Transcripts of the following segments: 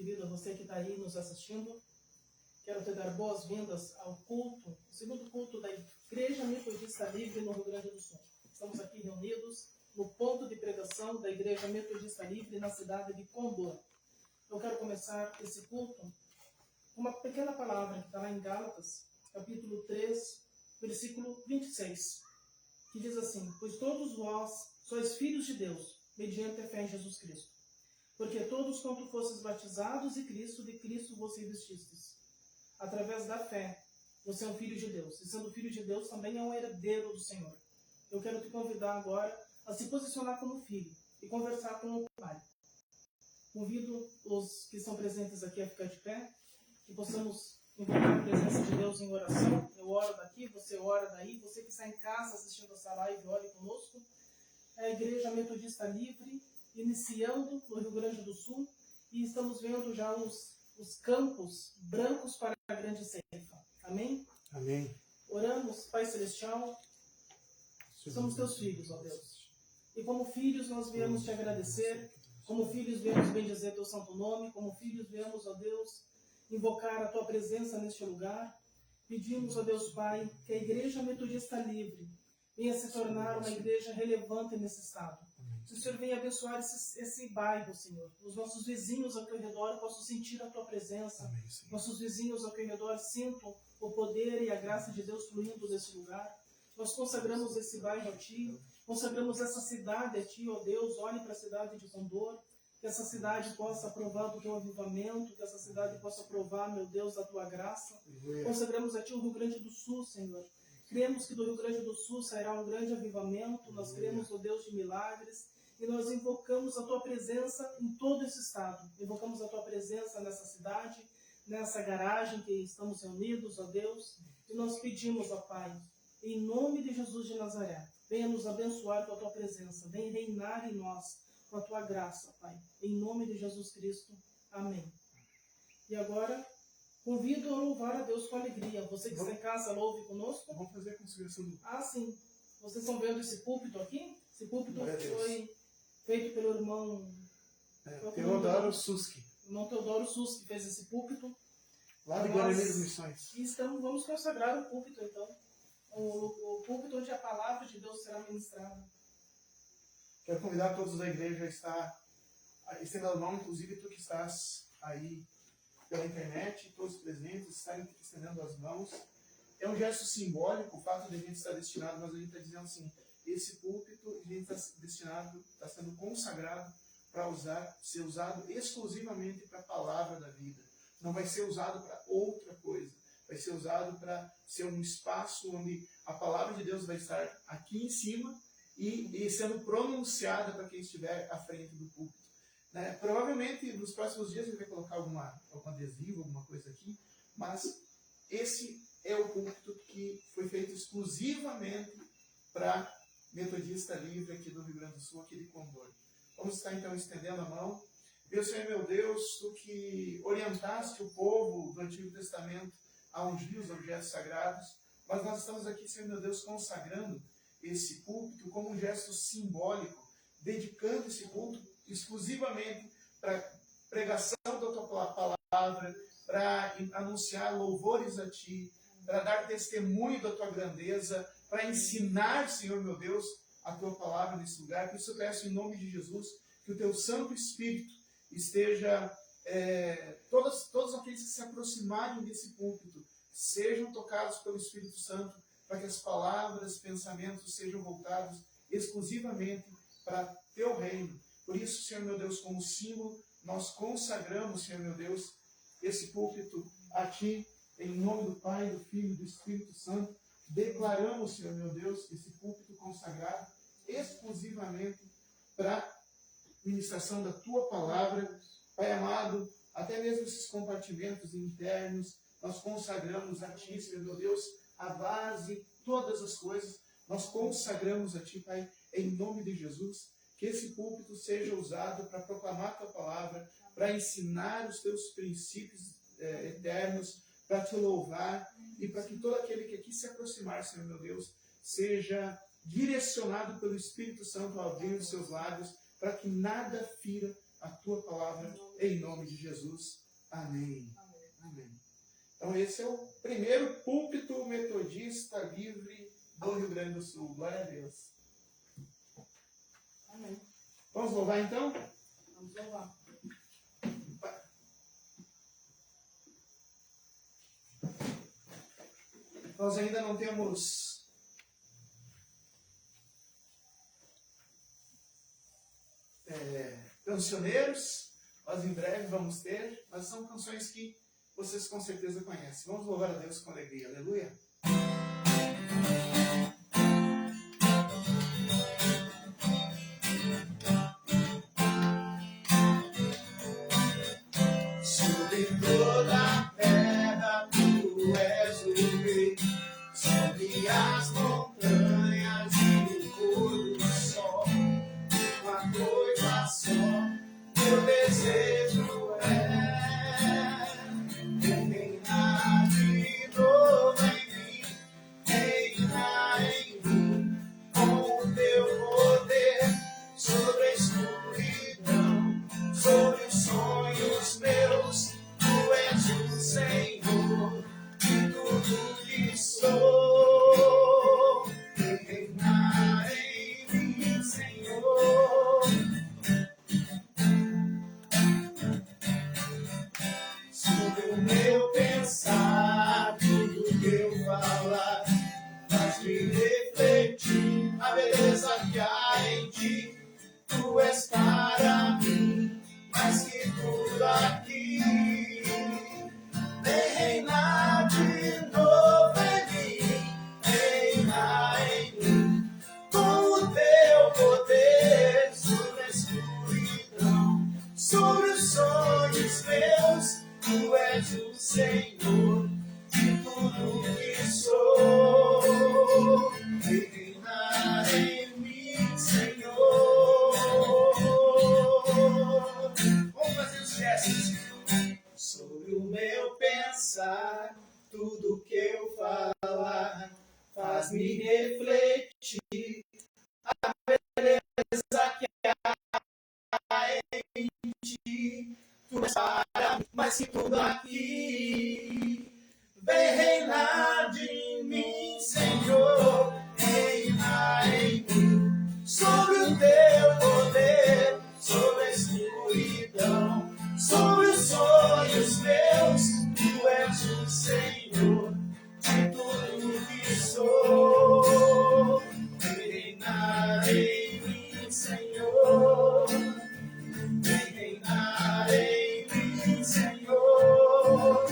querido, a você que está aí nos assistindo. Quero te dar boas-vindas ao culto, o segundo culto da Igreja Metodista Livre no Rio Grande do Sul. Estamos aqui reunidos no ponto de pregação da Igreja Metodista Livre na cidade de Condor. Eu quero começar esse culto com uma pequena palavra que está lá em Gálatas, capítulo 3, versículo 26, que diz assim: pois todos vós sois filhos de Deus, mediante a fé em Jesus Cristo. Porque todos quanto fostes batizados de Cristo vos revestistes. Através da fé, você é um filho de Deus. E sendo filho de Deus, também é um herdeiro do Senhor. Eu quero te convidar agora a se posicionar como filho e conversar com o Pai. Convido os que estão presentes aqui a ficar de pé, que possamos invocar a presença de Deus em oração. Eu oro daqui, você ora daí. Você que está em casa assistindo essa live, ore conosco. É a Igreja Metodista Livre, iniciando no Rio Grande do Sul, e estamos vendo já os campos brancos para a grande ceifa. Amém? Amém. Oramos, Pai Celestial, somos teus filhos, ó Deus. E como filhos nós viemos te agradecer, como filhos viemos bendizer teu santo nome, como filhos viemos, ó Deus, invocar a tua presença neste lugar. Pedimos, ó Deus Pai, que a Igreja Metodista Livre venha se tornar uma igreja relevante nesse estado. Que o Senhor venha abençoar esse bairro, Senhor. Os nossos vizinhos ao teu redor possam sentir a tua presença. Amém, nossos vizinhos ao teu redor sintam o poder e a graça de Deus fluindo desse lugar. Nós consagramos esse bairro a Ti, consagramos essa cidade a Ti, ó Deus. Olhe para a cidade de Condor, que essa cidade possa provar do teu avivamento, que essa cidade possa provar, meu Deus, da tua graça. Consagramos a Ti o Rio Grande do Sul, Senhor. Cremos que do Rio Grande do Sul sairá um grande avivamento. Nós cremos no Deus de milagres. E nós invocamos a Tua presença em todo esse estado. Invocamos a Tua presença nessa cidade, nessa garagem que estamos reunidos, ó Deus. E nós pedimos, ó Pai, em nome de Jesus de Nazaré, venha nos abençoar com a Tua presença. Venha reinar em nós com a Tua graça, Pai. Em nome de Jesus Cristo. Amém. E agora, convido a louvar a Deus com alegria. Você que está em casa, louve conosco. Vamos fazer a consagração do... Ah, sim. Vocês estão vendo esse púlpito aqui? Esse púlpito foi feito pelo irmão Teodoro Suski. O irmão Teodoro Suski fez esse púlpito. Lá de Guarani das Missões. E vamos consagrar o púlpito, então. O púlpito onde a palavra de Deus será ministrada. Quero convidar todos da igreja a estar estendendo a mão, inclusive tu que estás aí pela internet, todos os presentes estarem estendendo as mãos. É um gesto simbólico, o fato de a gente estar destinado, mas a gente está dizendo assim, esse púlpito a gente está destinado, está sendo consagrado para ser usado exclusivamente para a palavra da vida. Não vai ser usado para outra coisa. Vai ser usado para ser um espaço onde a palavra de Deus vai estar aqui em cima e sendo pronunciada para quem estiver à frente do púlpito. Né? Provavelmente nos próximos dias ele vai colocar algum adesivo, alguma coisa aqui, mas esse é o púlpito que foi feito exclusivamente para Metodista Livre aqui do Rio Grande do Sul, aqui de Condor. Vamos estar então estendendo a mão. Deus, Senhor meu Deus, tu que orientaste o povo do Antigo Testamento a ungir os objetos sagrados, mas nós estamos aqui, Senhor meu Deus, consagrando esse púlpito como um gesto simbólico, dedicando esse culto exclusivamente para pregação da tua palavra, para anunciar louvores a Ti, para dar testemunho da Tua grandeza, para ensinar, Senhor meu Deus, a Tua palavra nesse lugar. Por isso eu peço em nome de Jesus que o Teu Santo Espírito esteja, todos aqueles que se aproximarem desse púlpito, sejam tocados pelo Espírito Santo, para que as palavras, pensamentos sejam voltados exclusivamente para Teu reino. Por isso, Senhor meu Deus, como símbolo, nós consagramos, Senhor meu Deus, esse púlpito a Ti, em nome do Pai, do Filho e do Espírito Santo. Declaramos, Senhor meu Deus, esse púlpito consagrado exclusivamente para ministração da Tua palavra. Pai amado, até mesmo esses compartimentos internos, nós consagramos a Ti, Senhor meu Deus, a base, todas as coisas, nós consagramos a Ti, Pai, em nome de Jesus, que esse púlpito seja usado para proclamar a Tua palavra, para ensinar os Teus princípios eternos, para Te louvar, e para que todo aquele que aqui se aproximar, Senhor meu Deus, seja direcionado pelo Espírito Santo ao abrir os seus lábios, para que nada fira a tua palavra, em nome de Jesus. Amém. Amém. Então esse é o primeiro púlpito metodista livre do Rio Grande do Sul. Glória a Deus. Amém. Vamos louvar então? Vamos louvar. Nós ainda não temos cancioneiros, mas em breve vamos ter, mas são canções que vocês com certeza conhecem. Vamos louvar a Deus com alegria. Aleluia. Sobre toda a terra tu és o rei, sobre as montanhas e o pôr do sol, uma coisa só, meu desejo é reinar de novo em mim, reinar em mim, com o teu poder sobre a escuridão, sobre os sonhos meus, tu és o Senhor de tudo que sou, reinar em mim, Senhor. Sobre o meu pensar, tudo que eu falar, faz-me refletir a beleza que há em ti. Tu és para mim mais que tudo aqui. Vem reinar de novo em mim, reinar em mim, com o teu poder sobre a escuridão, sobre os sonhos meus. Tu és o Senhor de tudo que sou. Reinar em mim, Senhor. Vamos fazer os gestos. Sobre o meu pensar, tudo que eu falar, faz-me refletir a beleza que há em ti. Tu és para mim mais que tudo aqui. Vem reinar de mim, Senhor, reinar em mim, sobre o teu poder, sobre a escuridão, sobre os sonhos meus. Tu és o Senhor de tudo que sou. Reinar em mim, Senhor, reinar em mim, Senhor,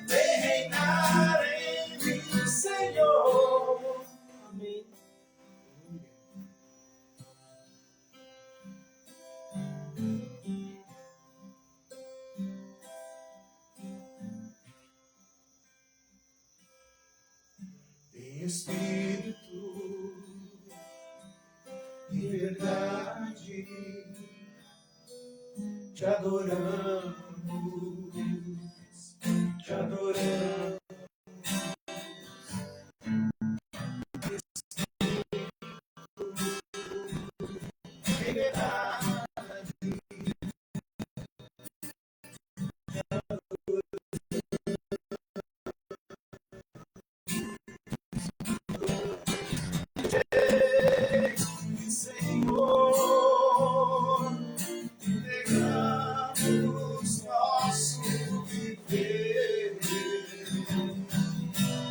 vem reinar em mim, Senhor. Amém. Em espírito e verdade, te adoramos, te adoramos. Em verdade, Senhor, entregamos nosso viver.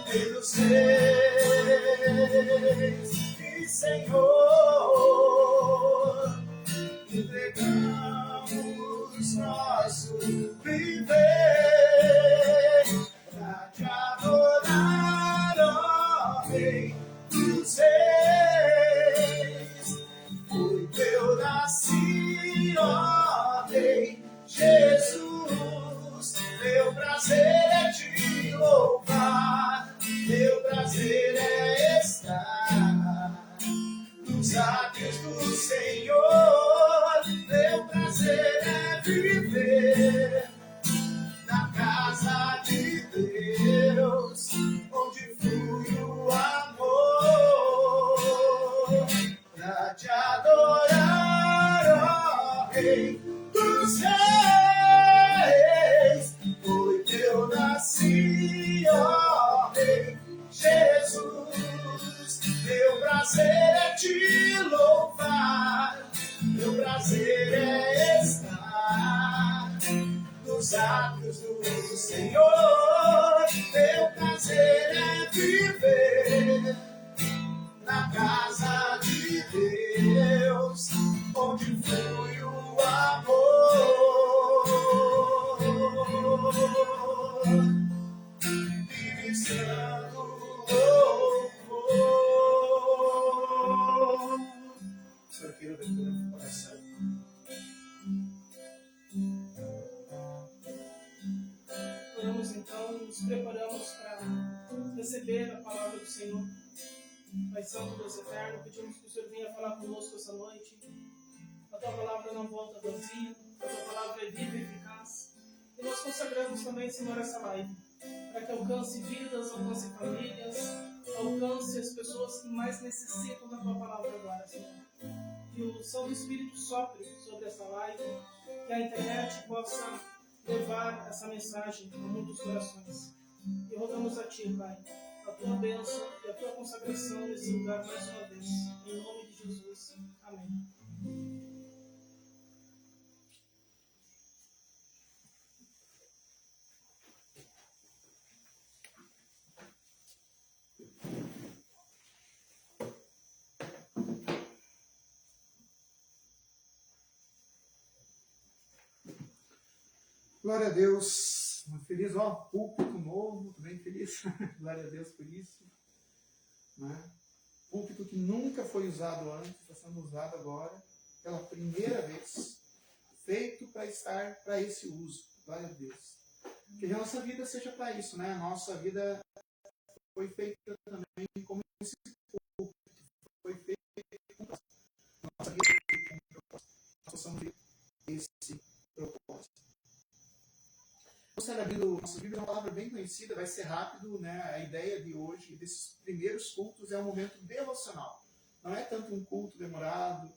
Rei dos reis e Senhor, entregamos nosso viver pra te adorar, ó Rei dos reis. Foi teu nasci, ó Rei Jesus. Meu prazer é te louvar, meu prazer é estar nos átrios do Senhor. Meu prazer é viver na casa de Deus, onde flui o amor, pra te adorar, ó Rei dos os atos do Senhor. Meu prazer é viver na casa de Deus, onde flui o amor. Ministrando louvor. Senhor, queira ver tudo no coração. Oramos então, nos preparamos para receber a palavra do Senhor. Pai Santo, Deus Eterno, pedimos que o Senhor venha falar conosco essa noite. A Tua palavra não volta vazia, a Tua palavra é viva e eficaz. E nós consagramos também, Senhor, essa live, para que alcance vidas, alcance famílias, alcance as pessoas que mais necessitam da Tua palavra agora, Senhor. Que o Santo Espírito sopre sobre essa live, que a internet possa levar essa mensagem a muitos corações. E rogamos a Ti, Pai, a Tua bênção e a Tua consagração nesse lugar mais uma vez. Em nome de Jesus. Amém. Glória a Deus, muito feliz, ó, púlpito novo, muito bem feliz, glória a Deus por isso, né? Púlpito que nunca foi usado antes, está sendo usado agora, pela primeira vez, feito para estar para esse uso, glória a Deus. Que a nossa vida seja para isso, né? A nossa vida foi feita também como esse púlpito, foi feita com propósito. Nossa vida foi feita com propósito, nós possamos ter esse propósito. Nossa Bíblia é uma palavra bem conhecida, vai ser rápido, né? A ideia de hoje, desses primeiros cultos, é um momento devocional. Não é tanto um culto demorado,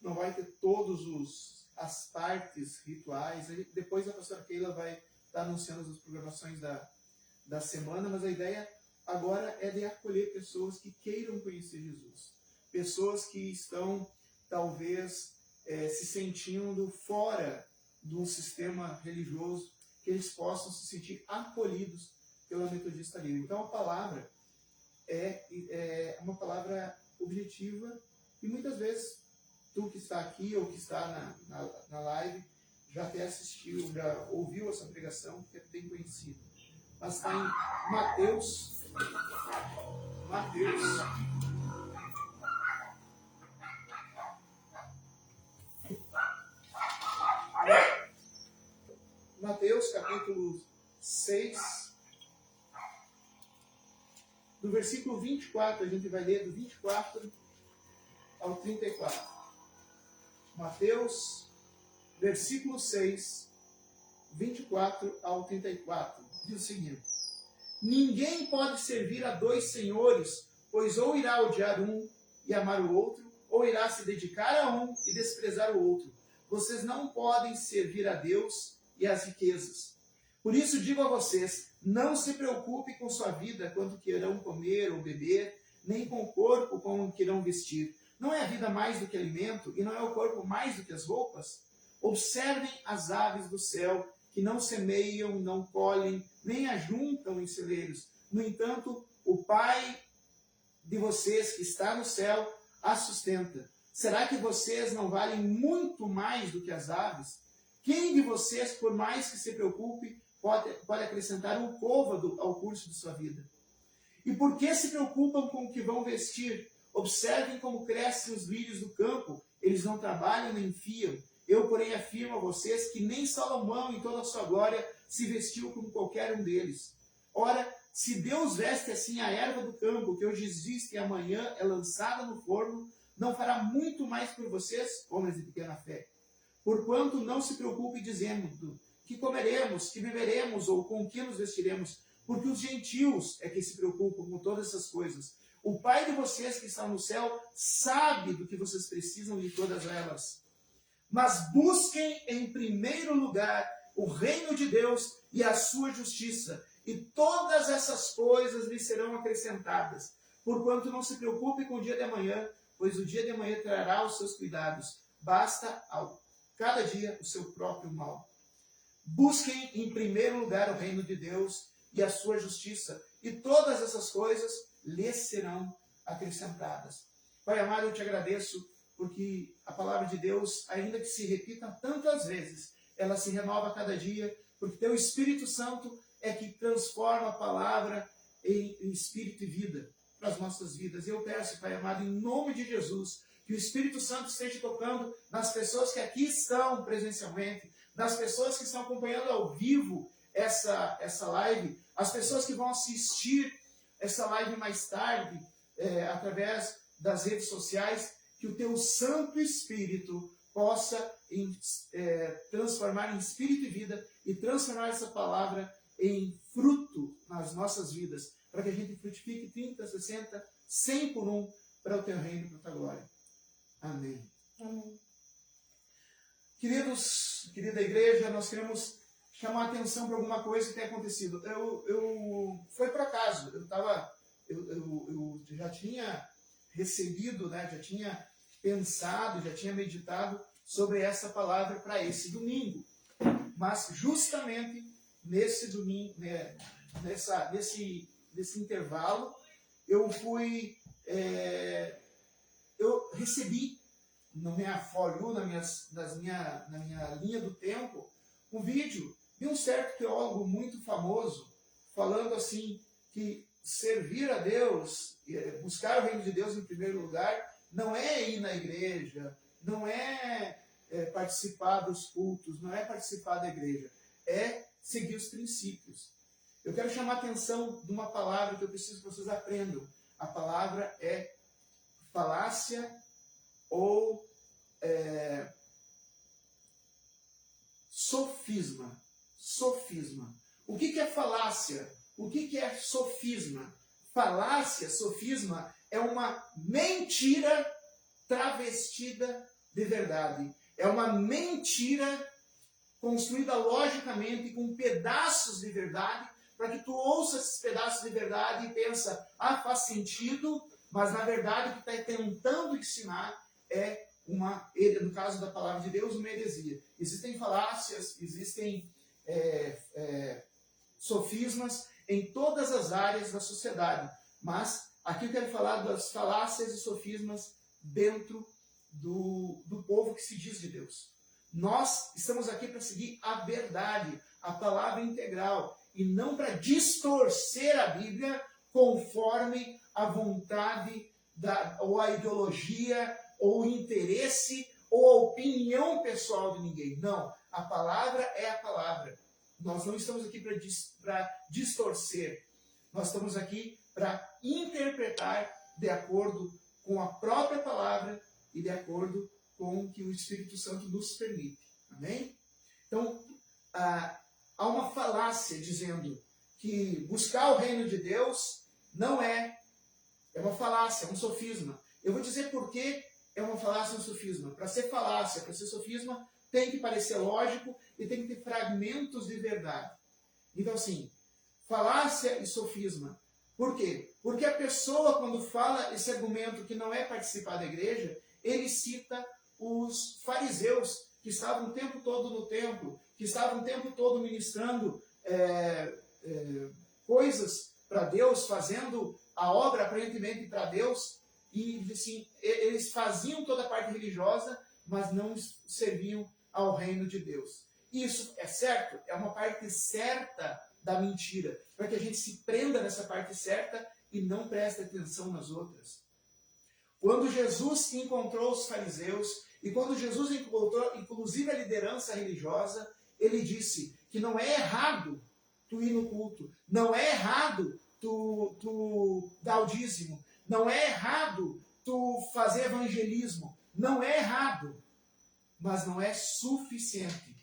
não vai ter todas as partes rituais. Depois a pastora Keila vai estar anunciando as programações da semana, mas a ideia agora é de acolher pessoas que queiram conhecer Jesus. Pessoas que estão, talvez, se sentindo fora do sistema religioso, que eles possam se sentir acolhidos pela Metodista Livre. Então a palavra é uma palavra objetiva e muitas vezes tu que está aqui ou que está na live já até assistiu, já ouviu essa pregação, porque é bem conhecida. Mas está em Mateus. Mateus capítulo 6, do versículo 24, a gente vai ler do 24 ao 34. Mateus, versículo 6, 24 ao 34, diz o seguinte: ninguém pode servir a dois senhores, pois ou irá odiar um e amar o outro, ou irá se dedicar a um e desprezar o outro. Vocês não podem servir a Deus e as riquezas. Por isso digo a vocês, não se preocupe com sua vida, quanto que irão comer ou beber, nem com o corpo como que irão vestir. Não é a vida mais do que alimento, e não é o corpo mais do que as roupas? Observem as aves do céu, que não semeiam, não colhem, nem ajuntam em celeiros. No entanto, o Pai de vocês que está no céu as sustenta. Será que vocês não valem muito mais do que as aves? Quem de vocês, por mais que se preocupe, pode acrescentar um côvado ao curso de sua vida? E por que se preocupam com o que vão vestir? Observem como crescem os lírios do campo, eles não trabalham nem fiam. Eu, porém, afirmo a vocês que nem Salomão, em toda a sua glória, se vestiu como qualquer um deles. Ora, se Deus veste assim a erva do campo, que hoje existe e amanhã é lançada no forno, não fará muito mais por vocês, homens de pequena fé? Porquanto não se preocupe dizendo que comeremos, que beberemos ou com que nos vestiremos, porque os gentios é que se preocupam com todas essas coisas. O Pai de vocês que está no céu sabe do que vocês precisam de todas elas. Mas busquem em primeiro lugar o reino de Deus e a sua justiça, e todas essas coisas lhe serão acrescentadas. Porquanto não se preocupe com o dia de amanhã, pois o dia de amanhã trará os seus cuidados. Basta ao cada dia o seu próprio mal. Busquem em primeiro lugar o reino de Deus e a sua justiça, e todas essas coisas lhes serão acrescentadas. Pai amado, eu te agradeço porque a palavra de Deus, ainda que se repita tantas vezes, ela se renova a cada dia, porque teu Espírito Santo é que transforma a palavra em espírito e vida para as nossas vidas. E eu peço, Pai amado, em nome de Jesus, que o Espírito Santo esteja tocando nas pessoas que aqui estão presencialmente, nas pessoas que estão acompanhando ao vivo essa live, as pessoas que vão assistir essa live mais tarde, através das redes sociais, que o teu Santo Espírito possa transformar em espírito e vida e transformar essa palavra em fruto nas nossas vidas, para que a gente frutifique 30, 60, 100 por um para o teu reino e para a tua glória. Amém. Amém. Queridos, querida igreja, nós queremos chamar a atenção para alguma coisa que tem acontecido. Foi por acaso, eu já tinha recebido, né, já tinha pensado, já tinha meditado sobre essa palavra para esse domingo. Mas justamente nesse domingo, né, nesse intervalo, eu recebi na minha For You, na minha linha do tempo, um vídeo de um certo teólogo muito famoso, falando assim, que servir a Deus, buscar o reino de Deus em primeiro lugar, não é ir na igreja, não é participar dos cultos, não é participar da igreja, é seguir os princípios. Eu quero chamar a atenção de uma palavra que eu preciso que vocês aprendam. A palavra é falácia ou sofisma. Sofisma. O que é falácia? O que é sofisma? Falácia, sofisma, é uma mentira travestida de verdade. É uma mentira construída logicamente com pedaços de verdade, para que tu ouça esses pedaços de verdade e pensa, faz sentido, mas na verdade o que está tentando ensinar é no caso da palavra de Deus, uma heresia. Existem falácias, existem sofismas em todas as áreas da sociedade, mas aqui eu quero falar das falácias e sofismas dentro do povo que se diz de Deus. Nós estamos aqui para seguir a verdade, a palavra integral, e não para distorcer a Bíblia conforme a vontade ou a ideologia, ou o interesse, ou a opinião pessoal de ninguém. Não, a palavra é a palavra. Nós não estamos aqui para distorcer. Nós estamos aqui para interpretar de acordo com a própria palavra e de acordo com o que o Espírito Santo nos permite. Amém? Então, há uma falácia dizendo que buscar o reino de Deus não é uma falácia, é um sofisma. Eu vou dizer por que é uma falácia, um sofisma. Para ser falácia, para ser sofisma, tem que parecer lógico e tem que ter fragmentos de verdade. Então, assim, falácia e sofisma. Por quê? Porque a pessoa, quando fala esse argumento que não é participar da igreja, ele cita os fariseus, que estavam o tempo todo no templo, que estavam o tempo todo ministrando coisas para Deus, fazendo a obra aparentemente para Deus, e assim, eles faziam toda a parte religiosa, mas não serviam ao reino de Deus. Isso é certo? É uma parte certa da mentira, para que a gente se prenda nessa parte certa e não preste atenção nas outras. Quando Jesus encontrou os fariseus, e quando Jesus encontrou inclusive a liderança religiosa, ele disse que não é errado tu ir no culto, não é errado tu dar o dízimo, não é errado tu fazer evangelismo, não é errado, mas não é suficiente.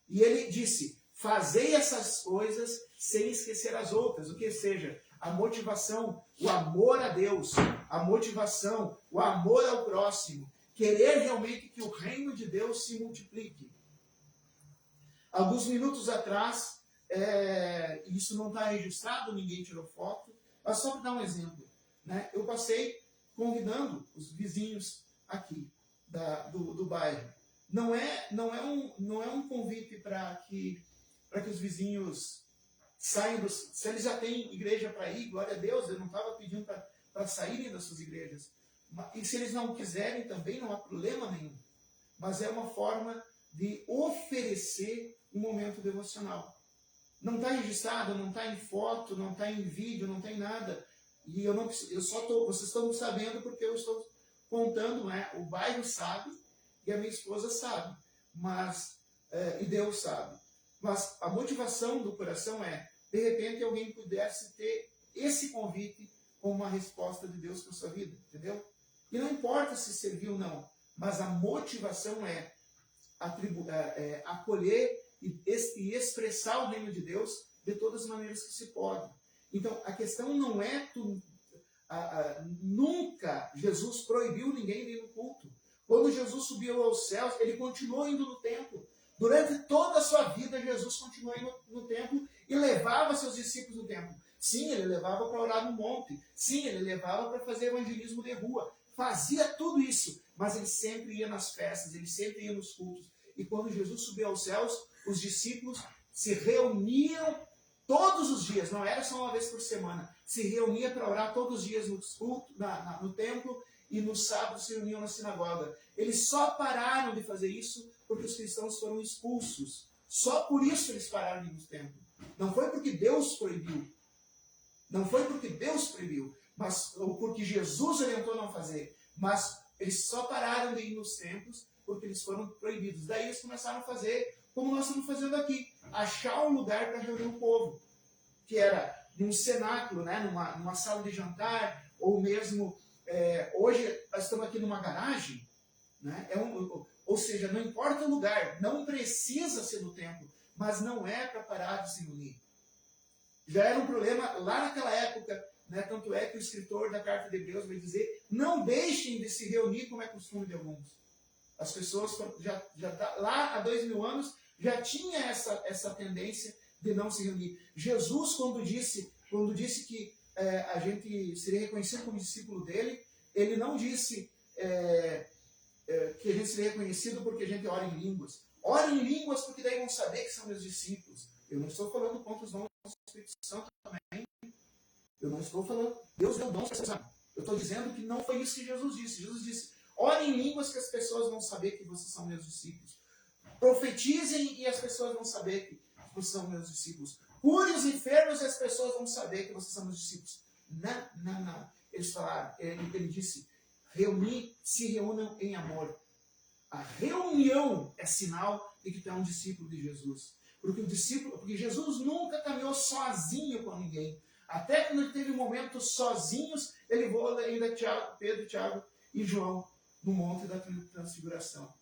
E ele disse, fazei essas coisas sem esquecer as outras, o que seja, a motivação, o amor a Deus, a motivação, o amor ao próximo, querer realmente que o reino de Deus se multiplique. Alguns minutos atrás, isso não está registrado, ninguém tirou foto, mas só para dar um exemplo, né? Eu passei convidando os vizinhos aqui do bairro. Não é um convite para que para que os vizinhos saiam dos... Se eles já têm igreja para ir, glória a Deus, eu não estava pedindo para saírem das suas igrejas. E se eles não quiserem também, não há problema nenhum. Mas é uma forma de oferecer um momento devocional. Não está registrado, não está em foto, não está em vídeo, não tem nada. E eu só estou, vocês estão sabendo porque eu estou contando, né? O bairro sabe e a minha esposa sabe, e Deus sabe. Mas a motivação do coração é, de repente, alguém pudesse ter esse convite como uma resposta de Deus para a sua vida, entendeu? E não importa se serviu ou não, mas a motivação é acolher e expressar o reino de Deus de todas as maneiras que se pode. Então, a questão não é nunca Jesus proibiu ninguém de ir no culto. Quando Jesus subiu aos céus, ele continuou indo no templo. Durante toda a sua vida, Jesus continuou indo no templo e levava seus discípulos no templo. Sim, ele levava para orar no monte. Sim, ele levava para fazer evangelismo de rua. Fazia tudo isso, mas ele sempre ia nas festas, ele sempre ia nos cultos. E quando Jesus subiu aos céus, os discípulos se reuniam todos os dias, não era só uma vez por semana, se reunia para orar todos os dias no templo, e no sábado se reuniam na sinagoga. Eles só pararam de fazer isso porque os cristãos foram expulsos. Só por isso eles pararam de ir no templo. Não foi porque Deus proibiu. Não foi porque Deus proibiu, ou porque Jesus orientou a não fazer. Mas eles só pararam de ir nos templos porque eles foram proibidos. Daí eles começaram a fazer como nós estamos fazendo aqui. Achar um lugar para reunir o povo. Que era num cenáculo, né, numa sala de jantar, ou mesmo... hoje nós estamos aqui numa garagem, né? Ou seja, não importa o lugar, não precisa ser no templo, mas não é para parar de se reunir. Já era um problema lá naquela época, né? Tanto é que o escritor da carta de Hebreus vai dizer, não deixem de se reunir como é costume de alguns. As pessoas, lá há 2000 anos, já tinha essa tendência de não se reunir. Jesus, quando disse que a gente seria reconhecido como discípulo dele, ele não disse que a gente seria reconhecido porque a gente ora em línguas. Ora em línguas porque daí vão saber que são meus discípulos. Eu não estou falando contra os dons do Espírito Santo também. Eu não estou falando, Deus deu dons para vocês. Eu estou dizendo que não foi isso que Jesus disse. Jesus disse, ore em línguas que as pessoas vão saber que vocês são meus discípulos. Profetizem e as pessoas vão saber que vocês são meus discípulos. Cure os enfermos e as pessoas vão saber que vocês são meus discípulos. Não. Eles falaram, ele disse, se reúnam em amor. A reunião é sinal de que tu é um discípulo de Jesus. Porque Jesus nunca caminhou sozinho com ninguém. Até quando ele teve momentos sozinhos, ele levou ainda Pedro, Tiago e João no Monte da Transfiguração.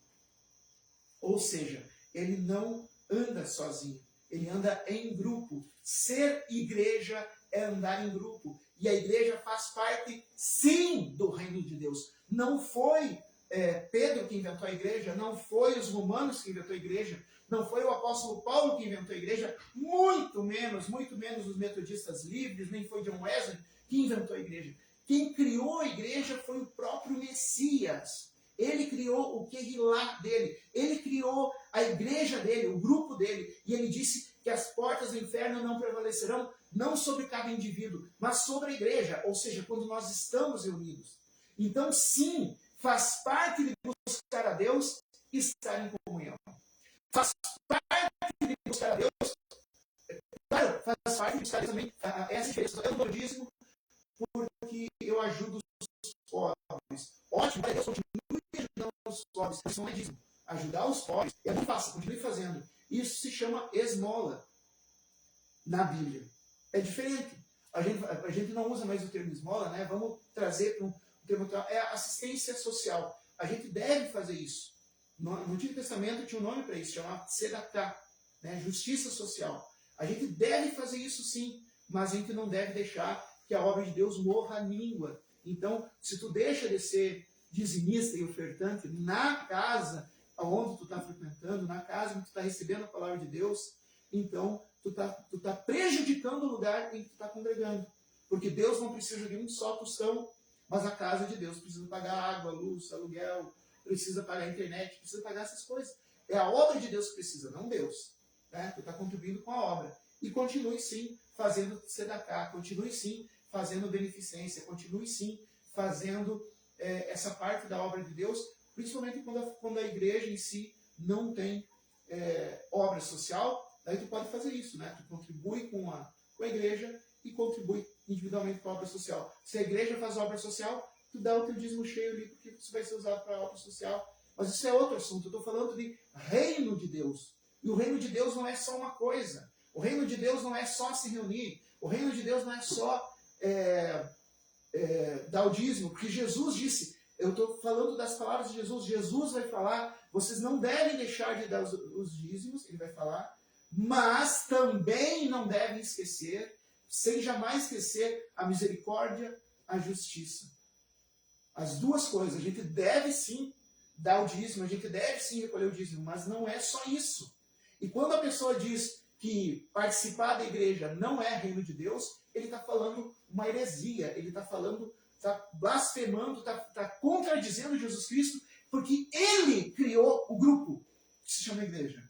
Ou seja, ele não anda sozinho, ele anda em grupo. Ser igreja é andar em grupo. E a igreja faz parte, sim, do reino de Deus. Não foi Pedro que inventou a igreja, não foi os romanos que inventou a igreja, não foi o apóstolo Paulo que inventou a igreja, muito menos os metodistas livres, nem foi John Wesley que inventou a igreja. Quem criou a igreja foi o próprio Messias. Ele criou o Kehilá dele, ele criou a igreja dele, o grupo dele, e ele disse que as portas do inferno não prevalecerão, não sobre cada indivíduo, mas sobre a igreja, ou seja, quando nós estamos reunidos. Então, sim, faz parte de buscar a Deus estar em comunhão. Faz parte de buscar a Deus, claro, faz parte de buscar a Deus também, essa diferença. Eu não dízimo porque eu ajudo os pobres. Ótimo, Deus continue ajudando os pobres, isso não é dízimo. Ajudar os pobres é muito fácil, continue fazendo. Isso se chama esmola na Bíblia. É diferente. A gente não usa mais o termo esmola, né? Vamos trazer para um termo, é assistência social. A gente deve fazer isso. No Antigo Testamento tinha um nome para isso, chamava Sedatá, né? Justiça social. A gente deve fazer isso sim, mas a gente não deve deixar que a obra de Deus morra à míngua. Então, se tu deixa de ser dizimista e ofertante na casa onde tu está frequentando, na casa onde tu está recebendo a palavra de Deus, então tu tá prejudicando o lugar em que tu está congregando. Porque Deus não precisa de um só tostão, mas a casa de Deus precisa pagar água, luz, aluguel, precisa pagar a internet, precisa pagar essas coisas. É a obra de Deus que precisa, não Deus. né? Tu está contribuindo com a obra. E continue sim fazendo tzedakah, continue sim fazendo beneficência, continue sim fazendo essa parte da obra de Deus, principalmente quando a igreja em si não tem obra social, daí tu pode fazer isso, né? Tu contribui com a igreja e contribui individualmente com a obra social. Se a igreja faz obra social, tu dá o teu dízimo cheio ali, porque isso vai ser usado para a obra social. Mas isso é outro assunto. Eu estou falando de reino de Deus. E o reino de Deus não é só uma coisa. O reino de Deus não é só se reunir. O reino de Deus não é só dar o dízimo. Porque Jesus disse, eu estou falando das palavras de Jesus. Jesus vai falar, vocês não devem deixar de dar os dízimos, ele vai falar, mas também não devem esquecer, sem jamais esquecer, a misericórdia, a justiça. As duas coisas. A gente deve sim dar o dízimo, a gente deve sim recolher o dízimo, mas não é só isso. E quando a pessoa diz que participar da igreja não é reino de Deus, ele está falando uma heresia, ele está falando, está blasfemando, está contradizendo Jesus Cristo, porque ele criou o grupo que se chama igreja.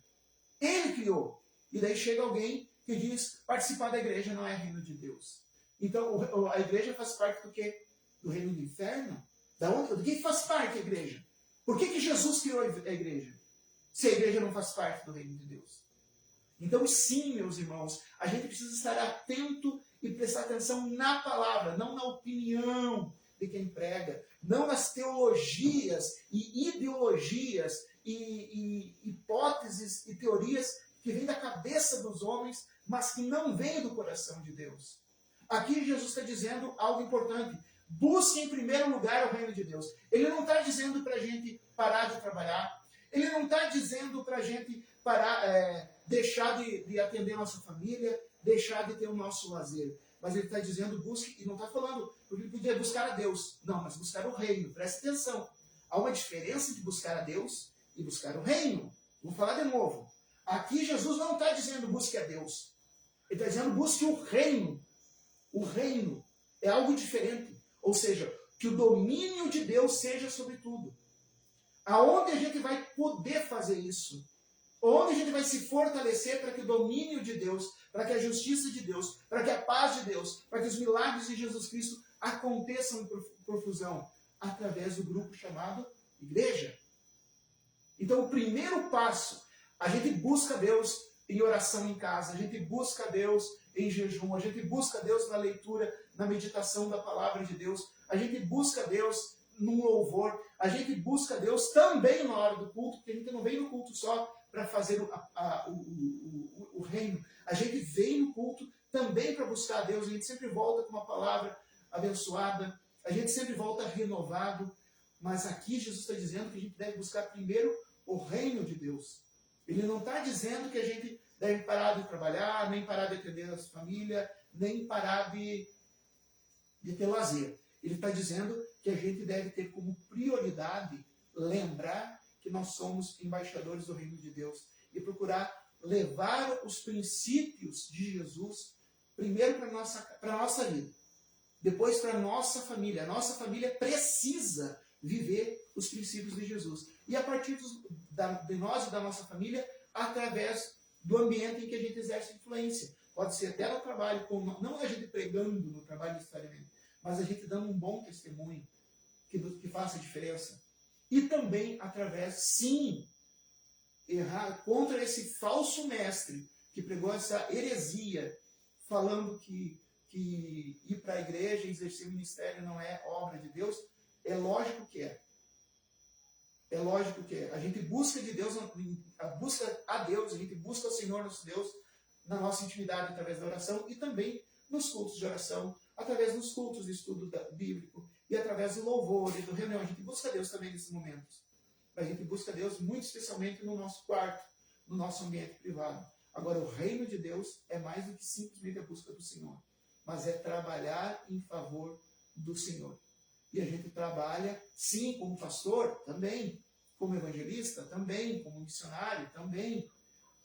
Ele criou. E daí chega alguém que diz participar da igreja não é reino de Deus. Então a igreja faz parte do quê? Do reino do inferno? Do que faz parte a igreja? Por que Jesus criou a igreja? Se a igreja não faz parte do reino de Deus. Então sim, meus irmãos, a gente precisa estar atento e prestar atenção na palavra, não na opinião de quem prega, não nas teologias e ideologias e hipóteses e teorias que vêm da cabeça dos homens, mas que não vêm do coração de Deus. Aqui Jesus está dizendo algo importante. Busque em primeiro lugar o reino de Deus. Ele não está dizendo para a gente parar de trabalhar. Ele não está dizendo para a gente parar, deixar de atender a nossa família, deixar de ter o nosso lazer. Mas ele está dizendo busque, e não está falando, porque ele podia buscar a Deus. Não, mas buscar o reino. Preste atenção. Há uma diferença entre buscar a Deus e buscar o reino. Vou falar de novo. Aqui Jesus não está dizendo busque a Deus. Ele está dizendo busque o reino. O reino é algo diferente. Ou seja, que o domínio de Deus seja sobre tudo. Aonde a gente vai poder fazer isso? Onde a gente vai se fortalecer para que o domínio de Deus, para que a justiça de Deus, para que a paz de Deus, para que os milagres de Jesus Cristo aconteçam em profusão? Através do grupo chamado igreja. Então, o primeiro passo, a gente busca Deus em oração em casa, a gente busca Deus em jejum, a gente busca Deus na leitura, na meditação da palavra de Deus, a gente busca Deus num louvor, a gente busca Deus também na hora do culto, porque a gente não vem no culto só para fazer o reino, a gente vem no culto também para buscar Deus, a gente sempre volta com uma palavra abençoada, a gente sempre volta renovado, mas aqui Jesus está dizendo que a gente deve buscar primeiro o reino de Deus. Ele não está dizendo que a gente deve parar de trabalhar, nem parar de atender a sua família, nem parar de ter lazer. Ele está dizendo que a gente deve ter como prioridade lembrar que nós somos embaixadores do reino de Deus e procurar levar os princípios de Jesus primeiro para a nossa vida, depois para a nossa família. A nossa família precisa viver os princípios de Jesus. E a partir de nós e da nossa família, através do ambiente em que a gente exerce influência. Pode ser até no trabalho, não a gente pregando no trabalho necessariamente, mas a gente dando um bom testemunho que faça diferença. E também através, sim, errar contra esse falso mestre que pregou essa heresia, falando que ir para a igreja e exercer o ministério não é obra de Deus. É lógico que é. É lógico que é. A gente busca de Deus, busca a Deus, a gente busca o Senhor nosso Deus na nossa intimidade através da oração e também nos cultos de oração, através dos cultos de estudo bíblico e através do louvor e do reunião. A gente busca Deus também nesses momentos. A gente busca Deus muito especialmente no nosso quarto, no nosso ambiente privado. Agora, o reino de Deus é mais do que simplesmente a busca do Senhor, mas é trabalhar em favor do Senhor. E a gente trabalha, sim, como pastor, também, como evangelista, também, como missionário, também,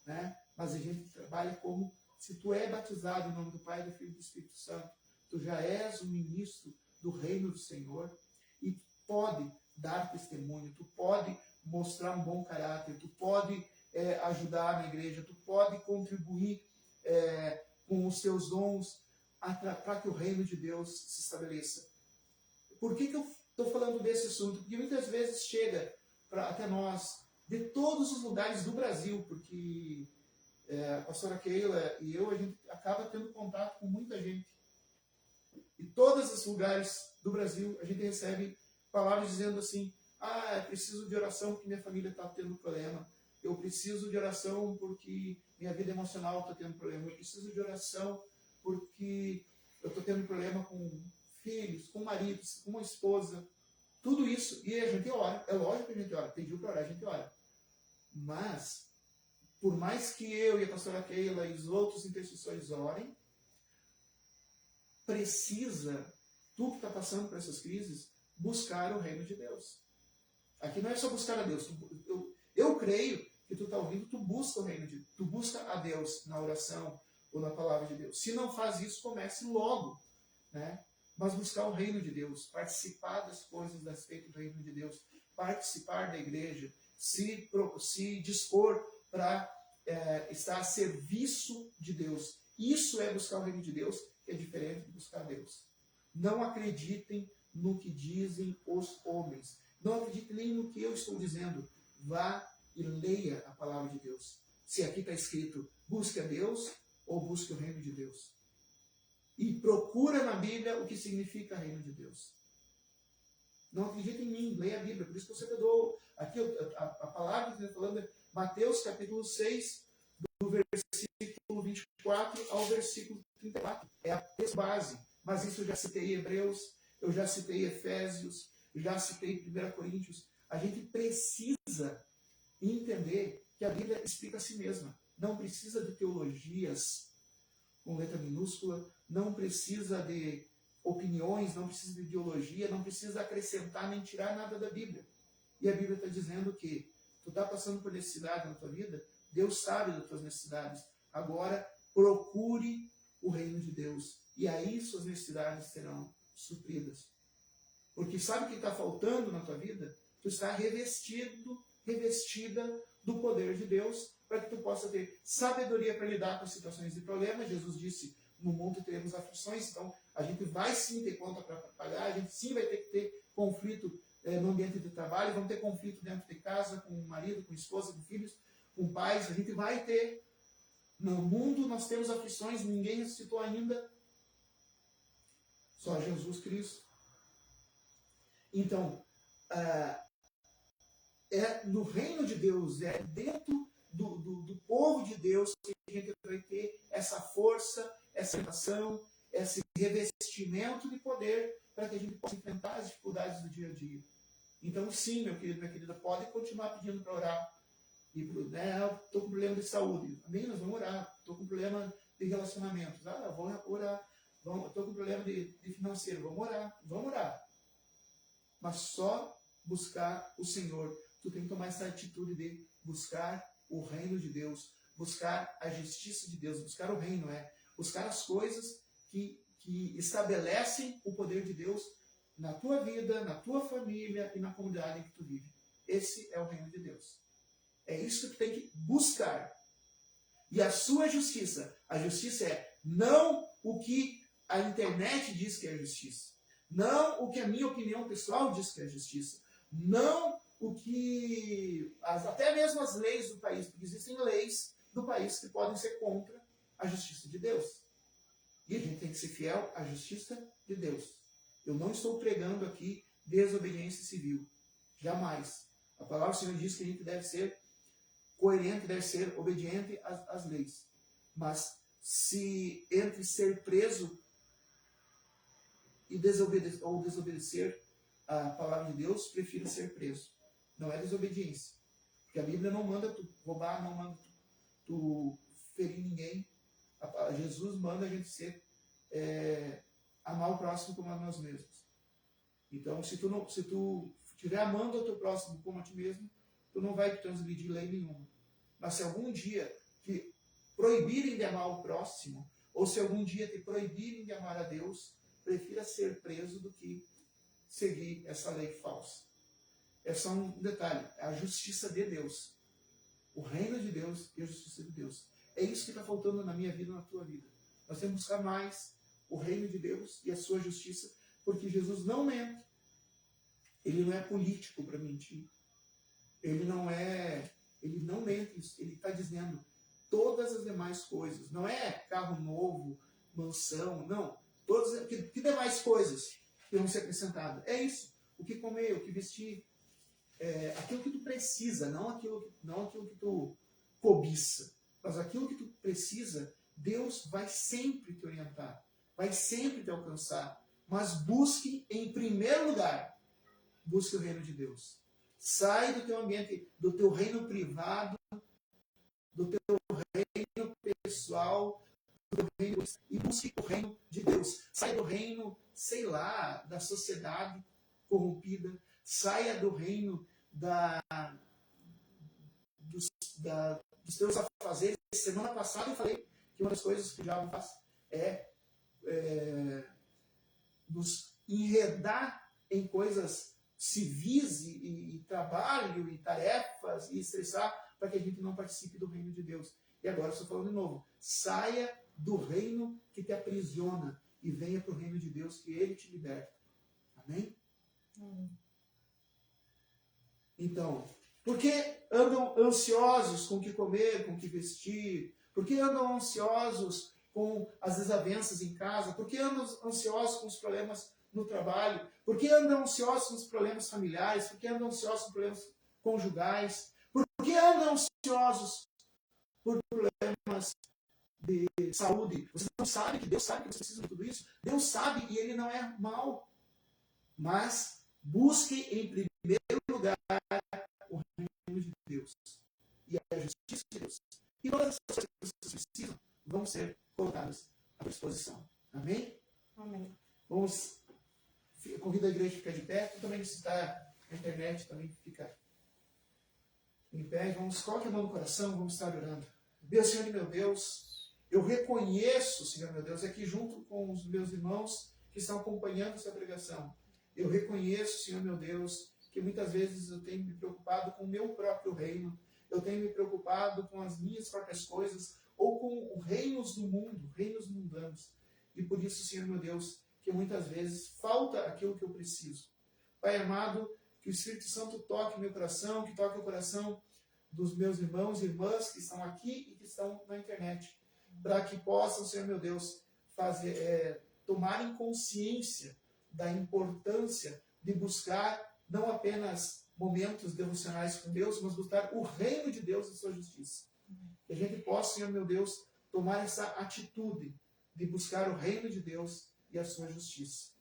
né? Mas a gente trabalha como, se tu é batizado em nome do Pai, do Filho e do Espírito Santo, tu já és um ministro do reino do Senhor e pode dar testemunho, tu pode mostrar um bom caráter, tu pode ajudar na igreja, tu pode contribuir com os teus dons para que o reino de Deus se estabeleça. Por que eu estou falando desse assunto? Porque muitas vezes chega até nós, de todos os lugares do Brasil, porque a pastora Keila e eu, a gente acaba tendo contato com muita gente. E todos os lugares do Brasil, a gente recebe palavras dizendo assim, eu preciso de oração porque minha família está tendo problema. Eu preciso de oração porque minha vida emocional está tendo problema. Eu preciso de oração porque eu estou tendo problema com filhos, com maridos, com uma esposa. Tudo isso. E a gente ora. É lógico que a gente ora. Pediu para orar, a gente ora. Mas, por mais que eu e a pastora Keila e os outros intercessores orem, precisa, tu que está passando por essas crises, buscar o reino de Deus. Aqui não é só buscar a Deus. Eu creio que tu está ouvindo, tu busca o reino de Deus. Tu busca a Deus na oração ou na palavra de Deus. Se não faz isso, comece logo, né? Mas buscar o reino de Deus, participar das coisas a respeito do reino de Deus, participar da igreja, se dispor para estar a serviço de Deus. Isso é buscar o reino de Deus, que é diferente de buscar Deus. Não acreditem no que dizem os homens. Não acreditem nem no que eu estou dizendo. Vá e leia a palavra de Deus. Se aqui está escrito, busque a Deus ou busque o reino de Deus. E procura na Bíblia o que significa reino de Deus. Não acredita em mim, leia a Bíblia. Por isso que eu sempre dou aqui a palavra que está falando é Mateus capítulo 6, do versículo 24 ao versículo 34. É a texto base. Mas isso eu já citei Hebreus, eu já citei Efésios, eu já citei 1 Coríntios. A gente precisa entender que a Bíblia explica a si mesma. Não precisa de teologias com letra minúscula, não precisa de opiniões, não precisa de ideologia, não precisa acrescentar nem tirar nada da Bíblia. E a Bíblia está dizendo que tu está passando por necessidade na tua vida, Deus sabe das tuas necessidades. Agora, procure o reino de Deus. E aí suas necessidades serão supridas. Porque sabe o que está faltando na tua vida? Tu está revestida do poder de Deus, para que tu possa ter sabedoria para lidar com as situações e problemas. Jesus disse, no mundo teremos aflições, então a gente vai sim ter conta para pagar, a gente sim vai ter que ter conflito no ambiente de trabalho, vamos ter conflito dentro de casa, com o marido, com a esposa, com filhos, com pais, a gente vai ter. No mundo nós temos aflições, ninguém ressuscitou ainda, só Jesus Cristo. Então, é no reino de Deus, é dentro do povo de Deus que a gente vai ter essa força, essa orientação, esse revestimento de poder para que a gente possa enfrentar as dificuldades do dia a dia. Então, sim, meu querido, minha querida, pode continuar pedindo para orar. Estou com problema de saúde. Amém? Nós vamos orar. Estou com problema de relacionamentos. Vamos orar. Estou com problema de financeiro. Vamos orar. Vamos orar. Mas só buscar o Senhor. Tu tem que tomar essa atitude de buscar o reino de Deus, buscar a justiça de Deus, buscar o reino, buscar as coisas que estabelecem o poder de Deus na tua vida, na tua família e na comunidade em que tu vive. Esse é o reino de Deus. É isso que tu tem que buscar. E a sua justiça, a justiça é não o que a internet diz que é justiça, não o que a minha opinião pessoal diz que é justiça, não o que até mesmo as leis do país, porque existem leis do país que podem ser contra a justiça de Deus. E a gente tem que ser fiel à justiça de Deus. Eu não estou pregando aqui desobediência civil. Jamais. A palavra do Senhor diz que a gente deve ser coerente, deve ser obediente às leis. Mas se entre ser preso e desobedecer a palavra de Deus, prefiro ser preso. Não é desobediência. Porque a Bíblia não manda tu roubar, não manda tu ferir ninguém. Jesus manda a gente amar o próximo como a nós mesmos. Então, se tu estiver amando o teu próximo como a ti mesmo, tu não vai transgredir lei nenhuma. Mas se algum dia te proibirem de amar o próximo, ou se algum dia te proibirem de amar a Deus, prefira ser preso do que seguir essa lei falsa. É só um detalhe, é a justiça de Deus. O reino de Deus e a justiça de Deus. É isso que está faltando na minha vida e na tua vida. Nós temos que buscar mais o reino de Deus e a sua justiça, porque Jesus não mente. Ele não é político para mentir. Ele não mente. Ele está dizendo todas as demais coisas. Não é carro novo, mansão, não. Que demais coisas que vão ser acrescentadas? É isso. O que comer, o que vestir. Aquilo que tu precisa, não aquilo que tu cobiça. Mas aquilo que tu precisa, Deus vai sempre te orientar. Vai sempre te alcançar. Mas busque em primeiro lugar. Busque o reino de Deus. Sai do teu ambiente, do teu reino privado, do teu reino pessoal, e busque o reino de Deus. Sai do reino, sei lá, da sociedade corrompida. Saia do reino dos teus afazeres. Semana passada eu falei que uma das coisas que o diabo faz é nos enredar em coisas civis e trabalho e tarefas e estressar para que a gente não participe do reino de Deus. E agora estou falando de novo. Saia do reino que te aprisiona e venha para o reino de Deus que Ele te liberta. Amém? Então, por que andam ansiosos com o que comer, com o que vestir? Por que andam ansiosos com as desavenças em casa? Por que andam ansiosos com os problemas no trabalho? Por que andam ansiosos com os problemas familiares? Por que andam ansiosos com problemas conjugais? Por que andam ansiosos por problemas de saúde? Você não sabe que Deus sabe que você precisa de tudo isso? Deus sabe e Ele não é mau. Mas busque em primeiro lugar o reino de Deus e a justiça de Deus. E todas as coisas que vocês precisam vão ser colocadas à disposição. Amém? Amém. Vamos, convido a igreja a ficar de pé. Tu também, se está na internet, também fica em pé. Vamos, coloque a mão no coração, vamos estar orando. Deus, Senhor e meu Deus, eu reconheço, Senhor meu Deus, aqui junto com os meus irmãos que estão acompanhando essa pregação, eu reconheço, Senhor meu Deus, que muitas vezes eu tenho me preocupado com o meu próprio reino, eu tenho me preocupado com as minhas próprias coisas, ou com os reinos do mundo, reinos mundanos. E por isso, Senhor meu Deus, que muitas vezes falta aquilo que eu preciso. Pai amado, que o Espírito Santo toque meu coração, que toque o coração dos meus irmãos e irmãs que estão aqui e que estão na internet, para que possam, Senhor meu Deus, tomarem consciência da importância de buscar não apenas momentos devocionais com Deus, mas buscar o reino de Deus e sua justiça. Que a gente possa, Senhor meu Deus, tomar essa atitude de buscar o reino de Deus e a sua justiça.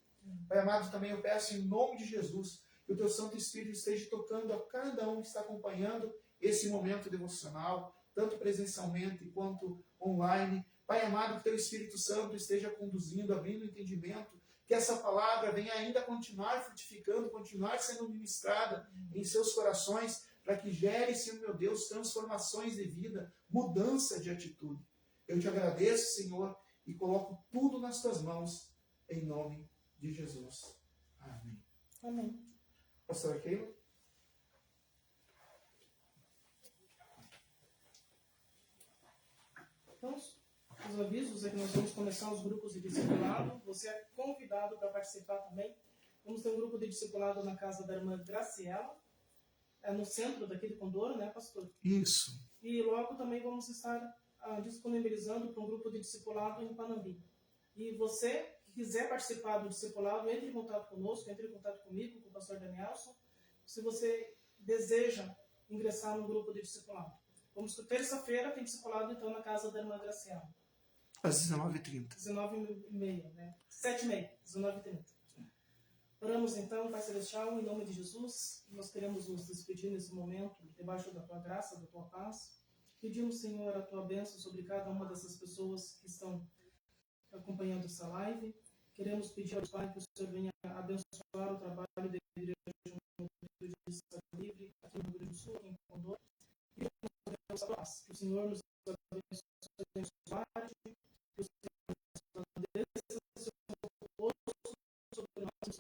Pai amado, também eu peço em nome de Jesus que o teu Santo Espírito esteja tocando a cada um que está acompanhando esse momento devocional, tanto presencialmente quanto online. Pai amado, que teu Espírito Santo esteja conduzindo, abrindo o entendimento, que essa palavra venha ainda continuar frutificando, continuar sendo ministrada em seus corações, para que gere, Senhor meu Deus, transformações de vida, mudança de atitude. Eu te agradeço, Senhor, e coloco tudo nas tuas mãos, em nome de Jesus. Amém. Amém. Pastor Keila? Então, os avisos é que nós vamos começar os grupos de discipulado. Você é convidado para participar também. Vamos ter um grupo de discipulado na casa da irmã Graciela, no centro daqui de Condoro, né, pastor? Isso. E logo também vamos estar disponibilizando para um grupo de discipulado em Panambi. E você que quiser participar do discipulado, entre em contato conosco, entre em contato comigo, com o pastor Danielson, se você deseja ingressar no grupo de discipulado. Vamos que terça-feira tem discipulado, então, na casa da irmã Graciela. Às 19h30. 19h30, né? 7h30, 19h30. Oramos, então, Pai Celestial, em nome de Jesus. Nós queremos nos despedir nesse momento, debaixo da Tua graça, da Tua paz. Pedimos, Senhor, a Tua bênção sobre cada uma dessas pessoas que estão acompanhando essa live. Queremos pedir ao Pai que o Senhor venha abençoar o trabalho da Igreja Metodista Livre aqui no Rio Grande do Sul, aqui em Condor. E que o Senhor nos abençoe, que o Senhor nos abençoe sobre nós,